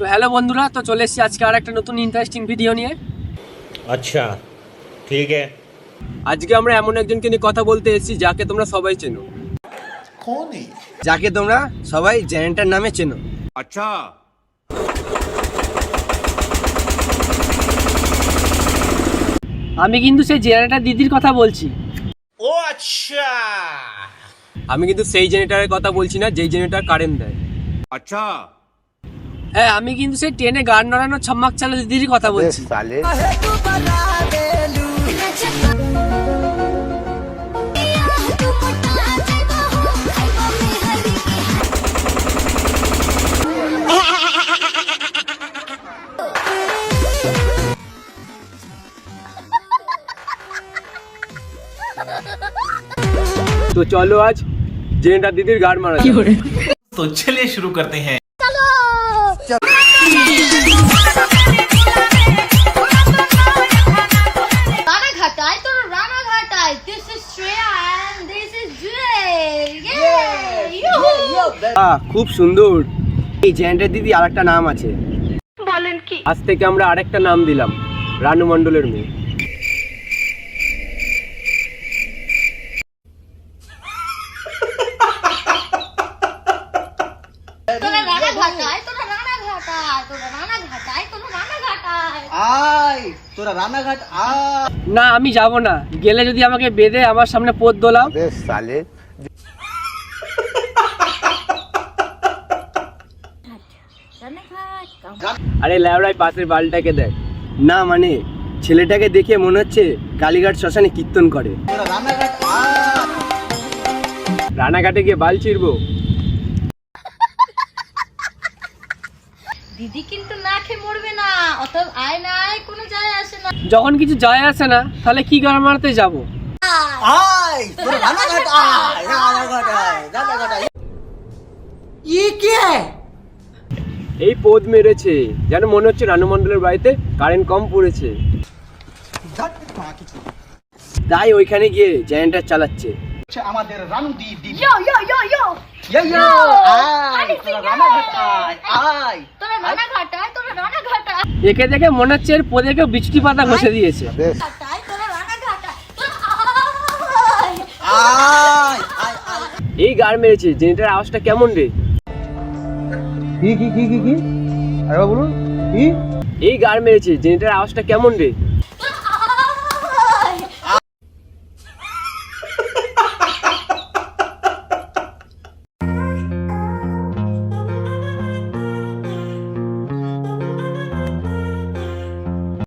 তো হ্যালো বন্ধুরা, তো চলে এসেছি আজকে আর একটা নতুন ইন্টারেস্টিং ভিডিও নিয়ে। আচ্ছা ঠিক আছে। আজকে আমরা এমন একজনকে নিয়ে কথা বলতে এসেছি যাকে তোমরা সবাই চেনো, যাকে তোমরা সবাই জেনারেটর নামে চেনো। আচ্ছা আমি কিন্তু সেই জেনারেটর দিদির কথা বলছি। ও আচ্ছা আমি কিন্তু সেই জেনারেটরের কথা বলছি না যেই জেনারেটর কারেন্ট দেয়। আচ্ছা হ্যাঁ, আমি কিন্তু সেই ট্রেনে গান নড়ানো ছাম্মাক চালা দিদির কথা বলছি। সালে তো চলো আজ জেনারেটর দিদির গান মারা যাক। तो चलिए शुरू करते हैं। Ranaghatai to Ranaghatai. This is Shreya and this is Jay. Yay! খুব সুন্দর। এই জেনারেটর দিদি আরেকটা নাম আছে। বলেন কি? আজ থেকে আমরা আরেকটা নাম দিলাম, রানু মণ্ডলের মেয়ে। তোরা Ranaghatai, তোরা Ranaghatai, তোরা Ranaghatai, তোরা Ranaghatai. আয় তোরা রানাঘাট আয়। না, আমি যাব না। গেলে যদি আমাকে বেঁধে আমার সামনে পথ দোলাও। সালে আরে ল্যাবরাই পাশের বালটাকে দেখ না, মানে ছেলেটাকে দেখে মনে হচ্ছে কালীঘাট শ্মশানে কীর্তন করে। তোরা রানাঘাট আয়। রানাঘাটে গিয়ে বাল ছিড়বো। দিদি কিন্তু না খেয়ে মরবে না, অতএব আয় না আয় কোনো যায় আসে না। যখন কিছু যায় আসে না, তাহলে কি গান মারতে যাব? আয় তোরা রানাঘাট আয়। রানাঘাট আয়, রানাঘাট আয়। ये क्या है? এই পোদ মেরেছে, যেন মনে হচ্ছে রানু মণ্ডলের বাড়িতে কারেন্ট কম পড়েছে। তাই ওইখানে গিয়ে জেনারেটর চালাচ্ছে। আমাদের রানু দিদি Yo yo yo yo. ইয়ো আয় তোরা রানাঘাট আয় আয়। তোরা Ranaghatai, তোরা Ranaghatai. একে দেখে মনে হচ্ছে এর পোদে কেউ বিচটি পাতা ঘষে দিয়েছে। Ranaghatai, তোরা Ranaghatai. তোরা আয়। আয় আয় আয়। এই গান মেরেছে, জেনারেটর আওয়াজটা কেমন রে? কি আরে বলুন কি? এই গান মেরেছে, জেনারেটর আওয়াজটা কেমন রে?